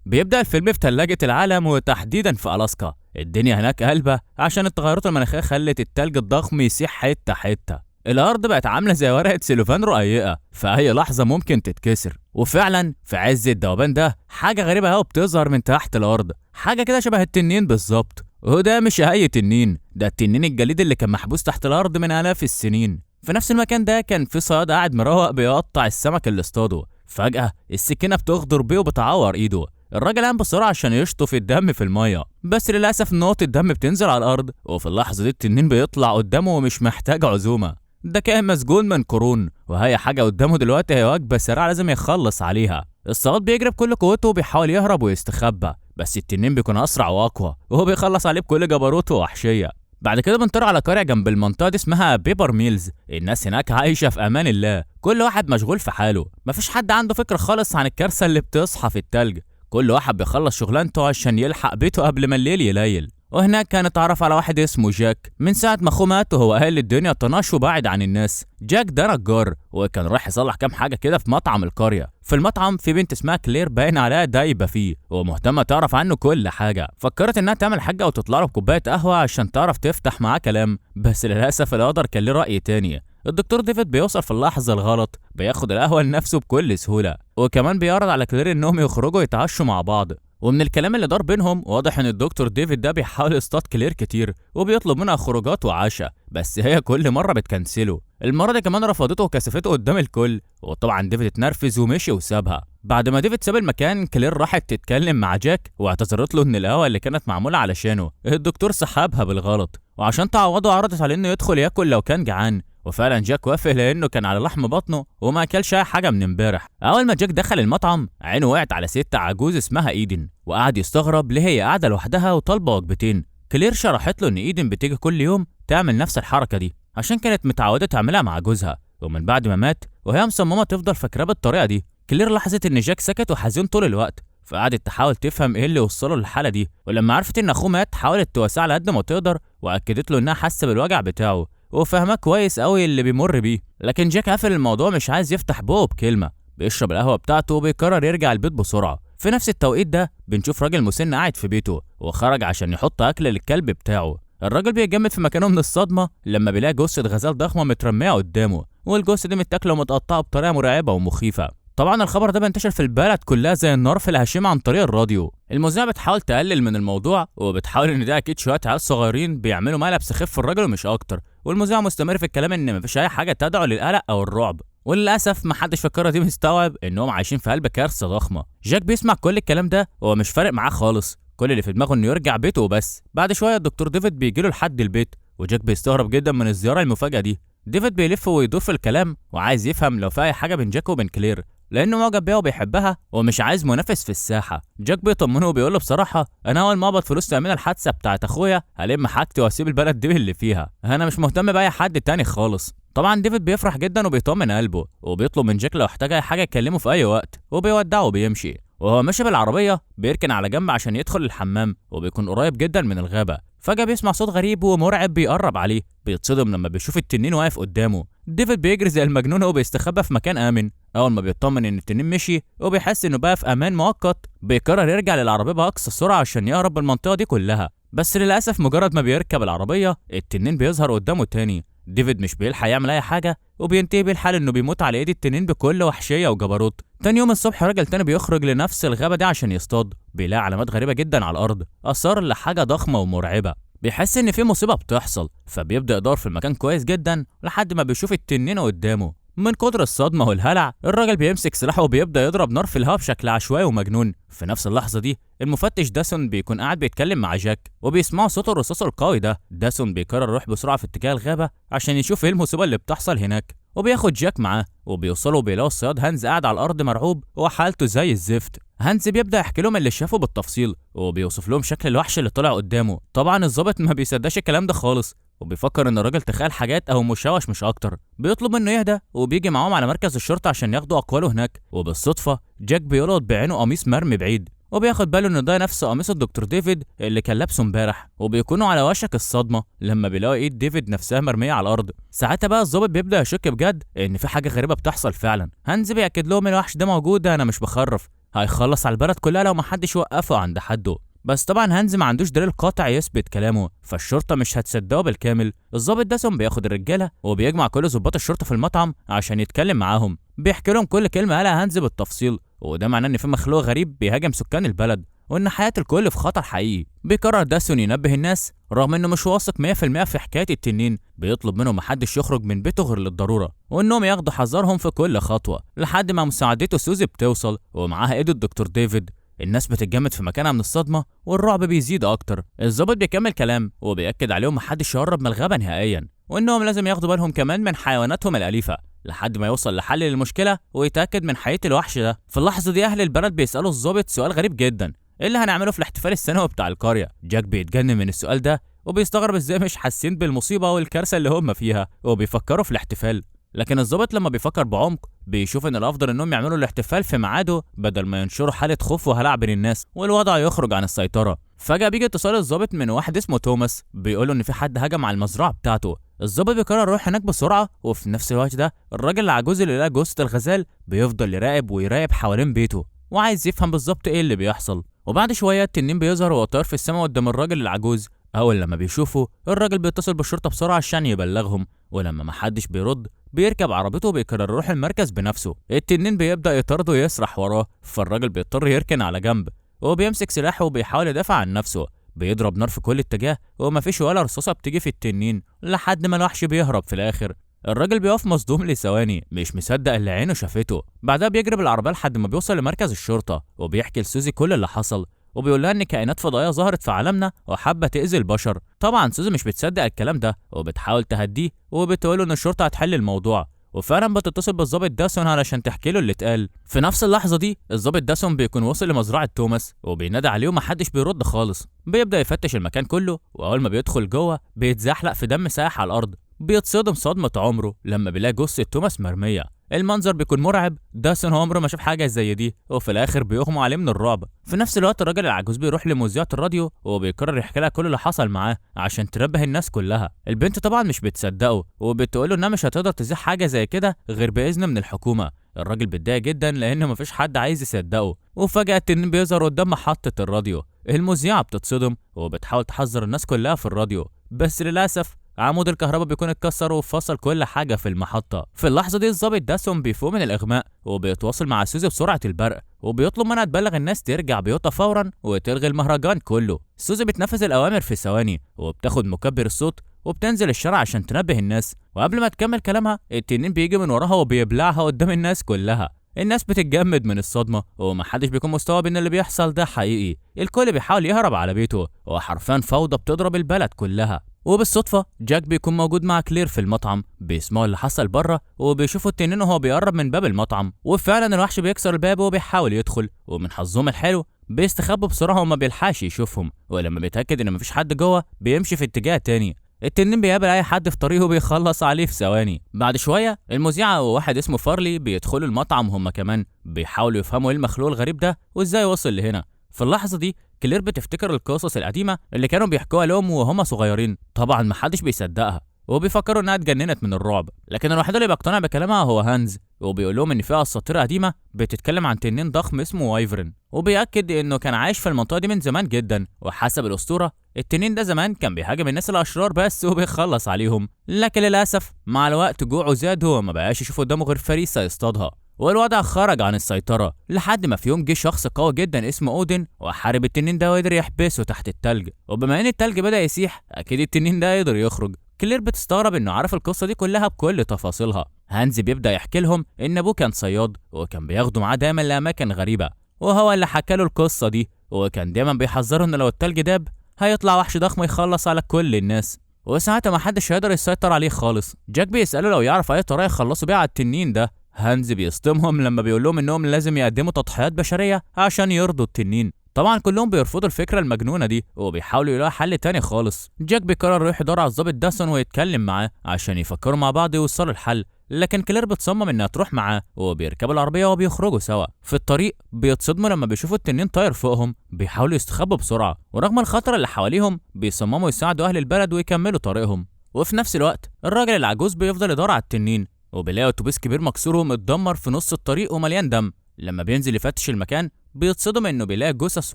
بيبدأ الفيلم في ثلاجة العالم وتحديدا في ألاسكا. الدنيا هناك قلبة عشان التغيرات المناخية خلت التلج الضخم يسيح حتة حتة. الأرض بقت عاملة زي ورقة سيلوفان رقيقة، في أي لحظة ممكن تتكسر. وفعلا في عز الذوبان ده حاجة غريبة أوي بتظهر من تحت الأرض، حاجة كده شبه التنين بالظبط. وده مش أي تنين، ده التنين الجليدي اللي كان محبوس تحت الأرض من آلاف السنين. في نفس المكان ده كان في صياد قاعد مروق بيقطع السمك اللي اصطاده. فجأة السكينة بتغدر بيه وبتعور إيده. الراجل قام بسرعة عشان يشطف الدم في المية، بس للأسف نقط الدم بتنزل على الأرض، وفي اللحظة دي التنين بيطلع قدامه ومش محتاج عزومة. ده كائن مسجون من قرون، وهي حاجة قدامه دلوقتي هي وجبة سريعة لازم يخلص عليها. الصياد بيجري بكل قوته وبيحاول يهرب ويستخبى، بس التنين بيكون أسرع وأقوى وهو بيخلص عليه بكل جبروته ووحشية. بعد كده بنطير على قرية جنب المنطقة دي اسمها بيبر ميلز. الناس هناك عايشة في أمان الله، كل واحد مشغول في حاله، مفيش حد عنده فكرة خالص عن الكارثة اللي بتصحى في التلج. كل واحد بيخلص شغلانته عشان يلحق بيته قبل ما الليل يليل. وهناك كان اتعرف على واحد اسمه جاك. من ساعة ما اخوه مات وهو قال الدنيا طناش وبعد عن الناس. جاك ده نجار وكان رايح يصلح كام حاجة كده في مطعم القرية. في المطعم في بنت اسمها كلير باين عليها دايبة فيه ومهتمة تعرف عنه كل حاجة. فكرت انها تعمل حاجة وتطلع له بكوباية قهوة عشان تعرف تفتح معاه كلام، بس للأسف القدر كان ليه رأي تاني. الدكتور ديفيد بيوصل في اللحظة الغلط، بياخد القهوة لنفسه بكل سهولة، وكمان بيعرض على كلير انهم يخرجوا يتعشوا مع بعض. ومن الكلام اللي دار بينهم واضح ان الدكتور ديفيد ده بيحاول يصطاد كلير كتير وبيطلب منها خروجات وعشاء، بس هي كل مره بتكنسله. المره دي كمان رفضته وكسفته قدام الكل، وطبعا ديفيد اتنرفز ومشي وسابها. بعد ما ديفيد ساب المكان كلير راحت تتكلم مع جاك واعتذرت له ان القهوه اللي كانت معموله علشانه الدكتور سحبها بالغلط، وعشان تعوضه عرضت عليه انه يدخل ياكل لو كان جعان. وفعلا جاك وافق لانه كان على لحم بطنه وما اكلش اي حاجه من امبارح. اول ما جاك دخل المطعم عينه وقعت على ست عجوز اسمها ايدن، وقعد يستغرب ليه هي قاعده لوحدها وطالبه وجبتين. كلير شرحت له ان ايدن بتيجي كل يوم تعمل نفس الحركه دي عشان كانت متعوده تعملها مع جوزها، ومن بعد ما مات وهي مصممه تفضل فاكراه بالطريقه دي. كلير لاحظت ان جاك سكت وحزين طول الوقت، فقعدت تحاول تفهم ايه اللي وصله للحاله دي. ولما عرفت ان اخوه مات حاولت تواسيه على قد ما تقدر، واكدت له انها حاسه بالوجع بتاعه وفاهماه كويس قوي اللي بيمر بيه. لكن جاك قافل الموضوع، مش عايز يفتح بقه بكلمه، بيشرب القهوه بتاعته وبيقرر يرجع البيت بسرعه. في نفس التوقيت ده بنشوف راجل مسن قاعد في بيته وخرج عشان يحط اكل للكلب بتاعه. الراجل بيتجمد في مكانه من الصدمه لما بيلاقي جثه غزال ضخمه مترميه قدامه، والجثه دي متاكله ومتقطعه بطريقه مرعبه ومخيفه. طبعا الخبر ده بينتشر في البلد كلها زي النار في الهشيمة عن طريق الراديو. المذيعة بتحاول تقلل من الموضوع وبتحاول ان ده اكيد شويه عيال صغيرين بيعملوا مقلب سخيف في الراجل ومش اكتر، والمذيعة مستمر في الكلام ان مفيش اي حاجه تدعو للقلق او الرعب. وللاسف محدش في القاره دي مستوعب انهم عايشين في قلب كارثه ضخمه. جاك بيسمع كل الكلام ده وهو مش فارق معاه خالص، كل اللي في دماغه انه يرجع بيته وبس. بعد شويه الدكتور ديفيد بيجيله لحد البيت، وجاك بيستغرب جدا من الزياره المفاجاه دي. ديفيد بيلف ويدور في الكلام وعايز يفهم لو في اي حاجه بين جاك وبين كلير، لانه معجب بيها وبيحبها ومش عايز منافس في الساحه. جاك بيطمنه وبيقول له بصراحه انا اول ما اقبض فلوس تامين الحادثه بتاعت اخويا هلم حاجتي واسيب البلد دي اللي فيها، انا مش مهتم باي حد تاني خالص. طبعا ديفيد بيفرح جدا وبيطمن قلبه، وبيطلب من جاك لو احتاج اي حاجه يكلمه في اي وقت، وبيودعه وبيمشي. وهو ماشي بالعربيه بيركن على جنب عشان يدخل الحمام، وبيكون قريب جدا من الغابه. فجاه بيسمع صوت غريب ومرعب بيقرب عليه، بيتصدم لما بيشوف التنين واقف قدامه. ديفيد بيجري زي المجنون وبيستخبى في مكان امن. اول ما بيطمن ان التنين مشي وبيحس انه بقى في امان مؤقت، بيقرر يرجع للعربيه باقصى سرعه عشان يهرب من المنطقه دي كلها. بس للاسف مجرد ما بيركب العربيه التنين بيظهر قدامه تاني. ديفيد مش بيلحق يعمل اي حاجه وبينتهي بالحال انه بيموت على ايد التنين بكل وحشيه وجبروت. تاني يوم الصبح راجل تاني بيخرج لنفس الغابه دي عشان يصطاد، بيلاقي علامات غريبه جدا على الارض، اثار لحاجه ضخمه ومرعبه. بيحس ان في مصيبه بتحصل، فبيبدا يدور في المكان كويس جدا لحد ما بيشوف التنين قدامه. من كتر الصدمه والهلع الراجل بيمسك سلاحه وبيبدا يضرب نار في الهواء بشكل عشوائي ومجنون. في نفس اللحظه دي المفتش داسون بيكون قاعد بيتكلم مع جاك وبيسمعوا صوت الرصاص القوي ده. داسون بيقرر يروح بسرعه في اتجاه الغابه عشان يشوف ايه المصيبه اللي بتحصل هناك، وبياخد جاك معاه. وبيوصلوا بيلاقوا الصياد هانز قاعد على الارض مرعوب وحالته زي الزفت. هانز بيبدا يحكي لهم اللي شافه بالتفصيل وبيوصف لهم شكل الوحش اللي طلع قدامه. طبعا الضابط ما بيصدقش الكلام ده خالص، وبيفكر ان الراجل تخيل حاجات او مشوش مش اكتر. بيطلب منه يهدى وبيجي معاهم على مركز الشرطه عشان ياخدوا اقواله هناك. وبالصدفه جاك بيلقط بعينه قميص مرمي بعيد، وبياخد باله ان ده نفس قميص الدكتور ديفيد اللي كان لابسه امبارح، وبيكونوا على وشك الصدمه لما بيلاقوا ايد ديفيد نفسها مرميه على الارض. ساعتها بقى الضابط بيبدا يشك بجد ان في حاجه غريبه بتحصل فعلا. هانز بياكد لهم الوحش ده موجود، انا مش بخرف، هيخلص على البلد كلها لو محدش وقفه عند حده. بس طبعا هانز ما عندوش دليل قاطع يثبت كلامه، فالشرطه مش هتصدقه بالكامل. الضابط داسون بياخد الرجاله وبيجمع كل ضباط الشرطه في المطعم عشان يتكلم معاهم، بيحكي لهم كل كلمه قالها هانز بالتفصيل، وده معناه ان في مخلوق غريب بيهاجم سكان البلد وان حياه الكل في خطر حقيقي. بيقرر داسون ينبه الناس رغم انه مش واثق 100% في حكايه التنين، بيطلب منهم محدش يخرج من بيته غير للضروره، وانهم ياخدوا حذرهم في كل خطوه، لحد ما مساعدته سوزي بتوصل ومعاها ايده الدكتور ديفيد. الناس بتتجمد في مكانها من الصدمه والرعب بيزيد اكتر. الضابط بيكمل كلام وبيأكد عليهم محدش يقرب من الغابه نهائيا، وانهم لازم ياخدوا بالهم كمان من حيواناتهم الاليفه لحد ما يوصل لحل للمشكله ويتاكد من حقيقه الوحش ده. في اللحظه دي اهل البلد بيسالوا الضابط سؤال غريب جدا: ايه اللي هنعمله في الاحتفال السنوي بتاع القريه؟ جاك بيتجنن من السؤال ده وبيستغرب ازاي مش حاسين بالمصيبه والكارثه اللي هم فيها وبيفكروا في الاحتفال. لكن الضابط لما بيفكر بعمق بيشوف ان الافضل انهم يعملوا الاحتفال في ميعاده بدل ما ينشروا حاله خوف وهلع بين الناس والوضع يخرج عن السيطره. فجاه بيجي اتصال الضابط من واحد اسمه توماس بيقوله ان في حد هجم على المزرعه بتاعته. الضابط بيقرر يروح هناك بسرعه، وفي نفس الوقت ده الراجل العجوز اللي لقى جثه الغزال بيفضل يراقب حوالين بيته وعايز يفهم بالظبط ايه اللي بيحصل. وبعد شويه التنين بيظهر وهو طاير في السماء قدام الراجل العجوز. اول لما بيشوفه الراجل بيتصل بالشرطه بسرعه عشان يبلغهم، ولما محدش بيرد بيركب عربيته وبيقرر يروح المركز بنفسه. التنين بيبدا يطارده ويسرح وراه، فالراجل بيضطر يركن على جنب وبيمسك سلاحه وبيحاول يدافع عن نفسه. بيضرب نار في كل اتجاه ومفيش ولا رصاصه بتيجي في التنين لحد ما الوحش بيهرب في الاخر. الراجل بيقف مصدوم لثواني مش مصدق اللي عينه شافته. بعدها بيجري بالعربيه لحد ما بيوصل لمركز الشرطه وبيحكي لسوزي كل اللي حصل، وبيقول لها ان كائنات فضائيه ظهرت في عالمنا وحابه تاذي البشر. طبعا سوزي مش بتصدق الكلام ده وبتحاول تهديه وبتقوله ان الشرطه هتحل الموضوع، وفعلا بتتصل بالظابط داسون علشان تحكي له اللي اتقال. في نفس اللحظه دي الظابط داسون بيكون وصل لمزرعه توماس وبينادي عليه ومحدش بيرد خالص. بيبدا يفتش المكان كله، واول ما بيدخل جوه بيتزحلق في دم سايح على الارض. بيتصدم صدمه عمره لما بيلاقي جثه توماس مرميه. المنظر بيكون مرعب، داسون عمره ما شاف حاجه زي دي وفي الاخر بيغمى عليه من الرعب. في نفس الوقت الراجل العجوز بيروح لمذيعة الراديو وبيقرر يحكي لها كل اللي حصل معاه عشان تنبه الناس كلها. البنت طبعا مش بتصدقه وبتقوله انها مش هتقدر تذيع حاجه زي كده غير باذن من الحكومه. الراجل بيتضايق جدا لان مفيش حد عايز يصدقه. وفجاه التنين بيظهر قدام محطه الراديو. المذيعه بتتصدم وبتحاول تحذر الناس كلها في الراديو، بس للاسف عمود الكهرباء بيكون اتكسر وفصل كل حاجه في المحطه. في اللحظه دي الضابط داسون بيفوق من الاغماء وبيتواصل مع سوزي بسرعه البرق وبيطلب منها تبلغ الناس ترجع بيوتها فورا وتلغي المهرجان كله. سوزي بتنفذ الاوامر في ثواني وبتاخد مكبر الصوت وبتنزل الشارع عشان تنبه الناس، وقبل ما تكمل كلامها التنين بيجي من وراها وبيبلعها قدام الناس كلها. الناس بتتجمد من الصدمه ومحدش بيكون مستوعب ان اللي بيحصل ده حقيقي. الكل بيحاول يهرب على بيته وحرفيا فوضى بتضرب البلد كلها. وبالصدفة جاك بيكون موجود مع كلير في المطعم، بيسمعوا اللي حصل بره وبيشوفوا التنين وهو بيقرب من باب المطعم، وفعلا الوحش بيكسر الباب وبيحاول يدخل، ومن حظهم الحلو بيستخبوا بسرعة وما بيلحقش يشوفهم، ولما بيتأكد ان مفيش حد جوه بيمشي في اتجاه تاني. التنين بيقابل اي حد في طريقه وبيخلص عليه في ثواني. بعد شويه المذيعه وواحد اسمه فارلي بيدخلوا المطعم هما كمان، بيحاولوا يفهموا ايه المخلوق الغريب ده وازاي وصل لهنا. في اللحظه دي كلير بتفتكر القصص القديمه اللي كانوا بيحكوها لهم وهما صغيرين. طبعا محدش بيصدقها وبيفكروا انها اتجننت من الرعب، لكن الوحيد اللي بيقتنع بكلامها هو هانز، وبيقول لهم ان في اساطير قديمه بتتكلم عن تنين ضخم اسمه وايفرن، وبيأكد انه كان عايش في المنطقه دي من زمان جدا، وحسب الاسطوره التنين ده زمان كان بيهاجم الناس الاشرار بس وبيخلص عليهم، لكن للاسف مع الوقت جوعه زاد وما بقاش يشوف قدامه غير فريسه يصطادها، والوضع خرج عن السيطرة لحد ما في يوم جه شخص قوي جدا اسمه اودن وحارب التنين ده وقدر يحبسه تحت التلج. وبما ان التلج بدأ يسيح اكيد التنين ده يقدر يخرج. كلير بتستغرب انه عارف القصة دي كلها بكل تفاصيلها. هانز بيبدأ يحكي لهم ان ابوه كان صياد وكان بياخده معاه دايما لاماكن غريبة، وهو اللي حكى له القصة دي، وكان دايما بيحذره ان لو التلج داب هيطلع وحش ضخم يخلص على كل الناس، وساعتها محدش هيقدر يسيطر عليه خالص. جاك بيسأله لو يعرف اي طريقة يخلصوا بيها على التنين ده. هانز بيصدمهم لما بيقول لهم انهم لازم يقدموا تضحيات بشريه عشان يرضوا التنين. طبعا كلهم بيرفضوا الفكره المجنونه دي وبيحاولوا يلاقوا حل تاني خالص. جاك بيقرر يروح يدور على الضابط داسون ويتكلم معاه عشان يفكروا مع بعض يوصلوا الحل، لكن كلير بتصمم انها تروح معاه وبيركبوا العربيه وبيخرجوا سوا. في الطريق بيتصدموا لما بيشوفوا التنين طاير فوقهم، بيحاولوا يستخبوا بسرعه ورغم الخطر اللي حواليهم بيصمموا يساعدوا اهل البلد ويكملوا طريقهم. وفي نفس الوقت الراجل العجوز بيفضل يدور على التنين وبيلاقي اتوبيس كبير مكسور ومتدمر في نص الطريق ومليان دم. لما بينزل يفتش المكان بيتصدم انه بيلاقي جثث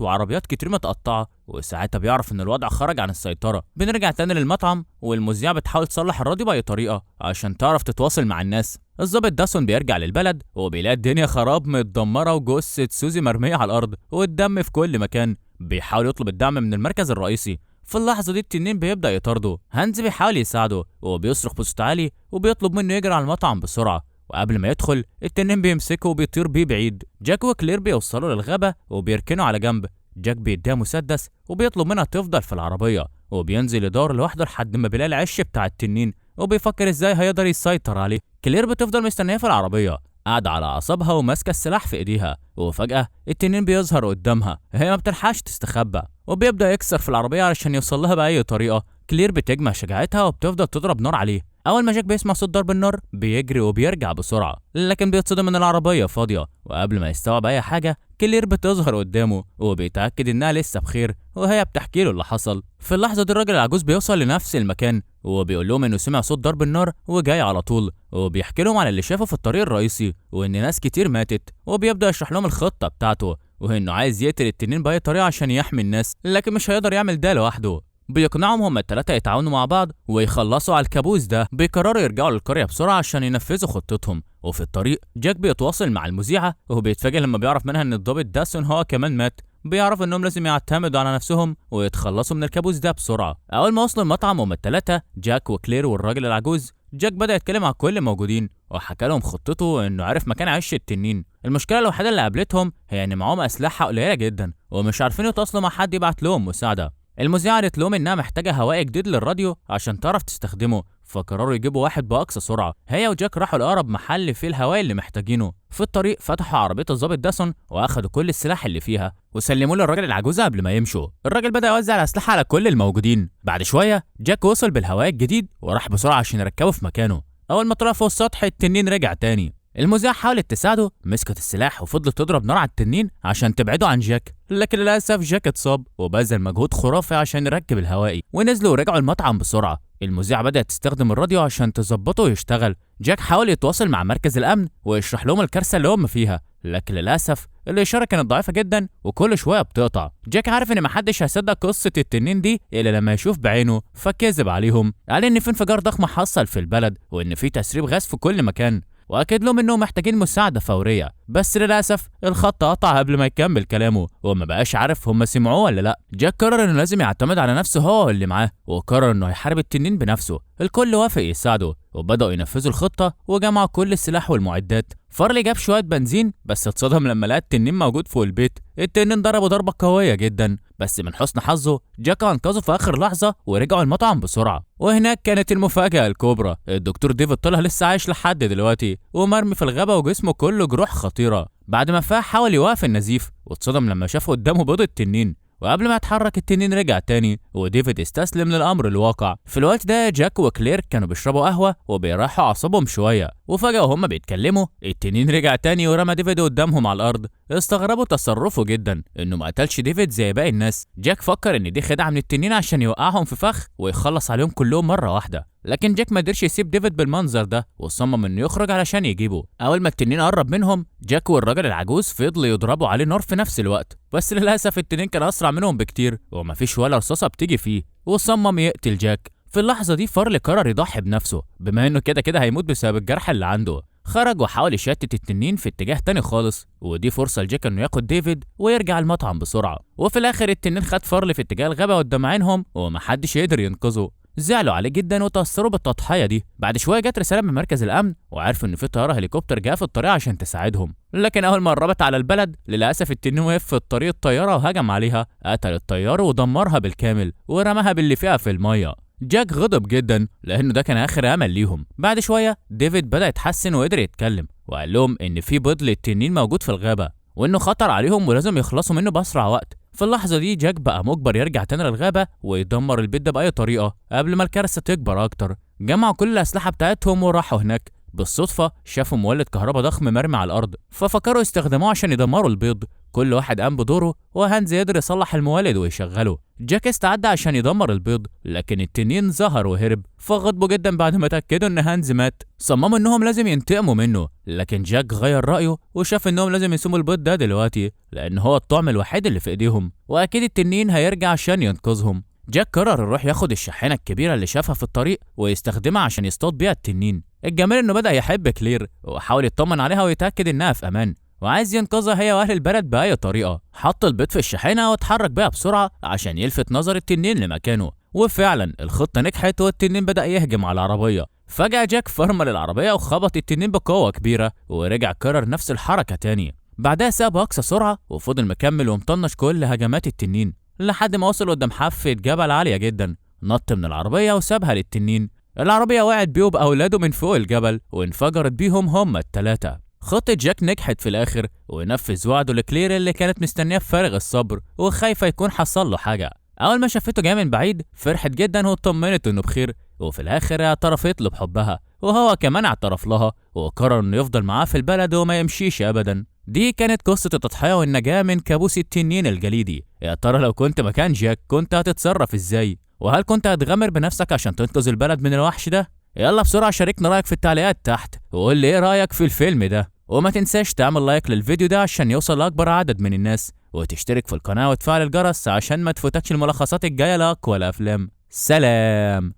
وعربيات كتير متقطعه، وساعتها بيعرف ان الوضع خرج عن السيطره. بنرجع تاني للمطعم، والمذيعه بتحاول تصلح الراديو باي طريقه عشان تعرف تتواصل مع الناس. الضابط داسون بيرجع للبلد وبيلاقي الدنيا خراب متدمره وجثه سوزي مرميه على الارض والدم في كل مكان. بيحاول يطلب الدعم من المركز الرئيسي. في اللحظه دي التنين بيبدا يطارده. هانز بيحاول يساعده وبيصرخ بصوت عالي وبيطلب منه يجري على المطعم بسرعه، وقبل ما يدخل التنين بيمسكه وبيطير بيه بعيد. جاك وكلير بيوصلوا للغابه وبيركنوا على جنب. جاك بيديها مسدس وبيطلب منها تفضل في العربيه، وبينزل يدور لوحده لحد ما بيلاقي العش بتاع التنين وبيفكر ازاي هيقدر يسيطر عليه. كلير بتفضل مستنيه في العربيه قاعده على اعصابها وماسكه السلاح في ايديها، وفجاه التنين بيظهر قدامها. هي ما بتلحقش تستخبى وبيبدا يكسر في العربيه علشان يوصل لها باي طريقه. كلير بتجمع شجاعتها وبتفضل تضرب نار عليه. اول ما جاك بيسمع صوت ضرب النار بيجري وبيرجع بسرعه، لكن بيتصدم ان العربيه فاضيه. وقبل ما يستوعب اي حاجه كلير بتظهر قدامه وبيتاكد انها لسه بخير، وهي بتحكي له اللي حصل. في اللحظه دي الراجل العجوز بيوصل لنفس المكان وبيقول لهم انه سمع صوت ضرب النار وجاي على طول، وبيحكي لهم عن اللي شافه في الطريق الرئيسي وان ناس كتير ماتت. وبيبدا يشرح لهم الخطه بتاعته وانه عايز يقتل التنين باي طريقه عشان يحمي الناس، لكن مش هيقدر يعمل ده لوحده. بيقنعهم هما التلاتة يتعاونوا مع بعض ويخلصوا على الكابوس ده. بيقرروا يرجعوا للقرية بسرعة عشان ينفذوا خطتهم. وفي الطريق جاك بيتواصل مع المذيعة وبيتفاجئ لما بيعرف منها ان الضابط داسون هو كمان مات. بيعرف انهم لازم يعتمدوا على نفسهم ويتخلصوا من الكابوس ده بسرعة. اول ما وصلوا المطعم هما التلاتة جاك وكلير والراجل العجوز، جاك بدأ يتكلم مع كل الموجودين وحكى لهم خطته انه عرف مكان عش التنين. المشكلة الوحيدة اللي قابلتهم هي ان معاهم اسلحة قليلة جدا ومش عارفين يتواصلوا مع حد يبعت لهم مساعدة. المذيعة قالت لهم انها محتاجة هوائي جديد للراديو عشان تعرف تستخدمه، فقرروا يجيبوا واحد بأقصى سرعة. هي وجاك راحوا لأقرب محل فيه الهوائي اللي محتاجينه. في الطريق فتحوا عربية الضابط داسون واخدوا كل السلاح اللي فيها وسلموه للراجل العجوزة قبل ما يمشوا. الراجل بدأ يوزع الأسلحة على كل الموجودين. بعد شوية جاك وصل بالهوائي الجديد وراح بسرعة عشان يركبه في مكانه. أول ما طلع فوق السطح التنين رجع تاني. المذيعة حاولت تساعده، مسكت السلاح وفضلت تضرب نار على التنين عشان تبعده عن جاك، لكن للأسف جاك اتصاب وبذل مجهود خرافي عشان يركب الهوائي. ونزلوا ورجعوا المطعم بسرعة. المذيعة بدأت تستخدم الراديو عشان تظبطه ويشتغل. جاك حاول يتواصل مع مركز الأمن ويشرح لهم الكارثة اللي هم فيها، لكن للأسف الإشارة كانت ضعيفة جدا وكل شوية بتقطع. جاك عارف إن محدش هيصدق قصة التنين دي إلا لما يشوف بعينه، فكذب عليهم. قال إن في انفجار ضخم حصل في البلد وإن في تسريب غاز في كل مكان، واكد لهم انهم محتاجين مساعده فوريه. بس للاسف الخط قطع قبل ما يكمل كلامه وما بقاش عارف هم سمعوه ولا لا. جاك قرر انه لازم يعتمد على نفسه هو اللي معاه، وقرر انه هيحارب التنين بنفسه. الكل وافق يساعده وبداوا ينفذوا الخطه وجمعوا كل السلاح والمعدات. فارلي جاب شويه بنزين بس اتصدم لما لقى التنين موجود فوق البيت. التنين ضربه ضربه قويه جدا، بس من حسن حظه جاك انقذه في اخر لحظه ورجعوا المطعم بسرعه. وهناك كانت المفاجاه الكبرى. الدكتور ديفيد طلع لسه عايش لحد دلوقتي ومرمي في الغابه وجسمه كله جروح خطيره. بعد ما فاح حاول يوقف النزيف واتصدم لما شاف قدامه بيض التنين، وقبل ما يتحرك التنين رجع تاني وديفيد استسلم للامر الواقع. في الوقت ده جاك وكلير كانوا بيشربوا قهوه وبيريحوا اعصابهم شويه، وفجاه وهم بيتكلموا التنين رجع تاني ورمى ديفيد قدامهم على الارض. استغربوا تصرفه جدا انه ما قتلش ديفيد زي باقي الناس. جاك فكر ان دي خدعه من التنين عشان يوقعهم في فخ ويخلص عليهم كلهم مره واحده، لكن جاك ما قدرش يسيب ديفيد بالمنظر ده وصمم انه يخرج علشان يجيبه. اول ما التنين قرب منهم جاك والراجل العجوز فضلوا يضربوا عليه نار في نفس الوقت، بس للاسف التنين كان اسرع منهم بكتير ومفيش ولا رصاصه بتيجي فيه، وصمم يقتل جاك. في اللحظه دي فارلي قرر يضحي بنفسه بما انه كده كده هيموت بسبب الجرح اللي عنده. خرج وحاول يشتت التنين في اتجاه تاني خالص، ودي فرصه لجاك انه ياخد ديفيد ويرجع المطعم بسرعه. وفي الاخر التنين خد فارلي في اتجاه الغابه قدام عينهم ومحدش يقدر ينقذه. زعلوا عليه جدا وتأثروا بالتضحية دي. بعد شوية جت رسالة من مركز الأمن وعرفوا إن في طيارة هليكوبتر جايه في الطريق عشان تساعدهم، لكن أول ما قربت على البلد للأسف التنين وقف في الطريق الطيارة وهجم عليها، قتل الطيارة ودمرها بالكامل ورماها باللي فيها في المية. جاك غضب جدا لأنه ده كان آخر أمل ليهم. بعد شوية ديفيد بدأ يتحسن وقدر يتكلم وقال لهم إن في بيض للتنين موجود في الغابة وإنه خطر عليهم ولازم يخلصوا منه بأسرع وقت. في اللحظة دي جاك بقى مجبر يرجع تاني للغابة ويدمر البيت ده بأي طريقة قبل ما الكارثة تكبر أكتر. جمعوا كل الأسلحة بتاعتهم وراحوا هناك. بالصدفة شافوا مولد كهرباء ضخم مرمي على الأرض ففكروا يستخدموه عشان يدمروا البيض. كل واحد قام بدوره، وهانز قدر يصلح المولد ويشغله. جاك استعد عشان يدمر البيض، لكن التنين ظهر وهرب، فغضبوا جدا بعد ما اتأكدوا ان هانز مات. صمموا انهم لازم ينتقموا منه، لكن جاك غير رأيه وشاف انهم لازم يسيبوا البيض ده دلوقتي، لان هو الطعم الوحيد اللي في ايديهم، واكيد التنين هيرجع عشان ينقذهم. جاك قرر يروح ياخد الشاحنة الكبيرة اللي شافها في الطريق ويستخدمها عشان يصطاد بيها التنين. الجميل انه بدأ يحب كلير وحاول يطمن عليها ويتأكد انها في امان، وعايز ينقذها هي واهل البلد بأي طريقة. حط البيض في الشاحنة واتحرك بيها بسرعة عشان يلفت نظر التنين لمكانه، وفعلا الخطة نجحت والتنين بدأ يهجم على العربية. فجأة جاك فرمل العربية وخبط التنين بقوة كبيرة، ورجع كرر نفس الحركة تاني. بعدها ساب بأقصى سرعة وفضل مكمل ومطنش كل هجمات التنين لحد ما وصل قدام حافة جبل عالية جدا. نط من العربية وسابها للتنين. العربية وقعت بيه وبأولاده من فوق الجبل وانفجرت بيهم هما التلاتة. خطة جاك نجحت في الآخر، ونفذ وعده لكلير اللي كانت مستنياه بفارغ الصبر وخايفة يكون حصل له حاجة. أول ما شافته جاي من بعيد فرحت جدا واطمنت إنه بخير، وفي الآخر اعترفت له بحبها، وهو كمان اعترف لها وقرر إنه يفضل معاه في البلد وما يمشيش أبدا. دي كانت قصة التضحية والنجاة من كابوس التنين الجليدي. يا ترى لو كنت مكان جاك كنت هتتصرف ازاي؟ وهل كنت هتغامر بنفسك عشان تنقذ البلد من الوحش ده؟ يلا بسرعة شاركنا رأيك في التعليقات تحت، وقول لي ايه رأيك في الفيلم ده، وما تنساش تعمل لايك للفيديو ده عشان يوصل لأكبر عدد من الناس، وتشترك في القناة وتفعل الجرس عشان ما تفوتكش الملخصات الجاية لأقوى الأفلام. سلام.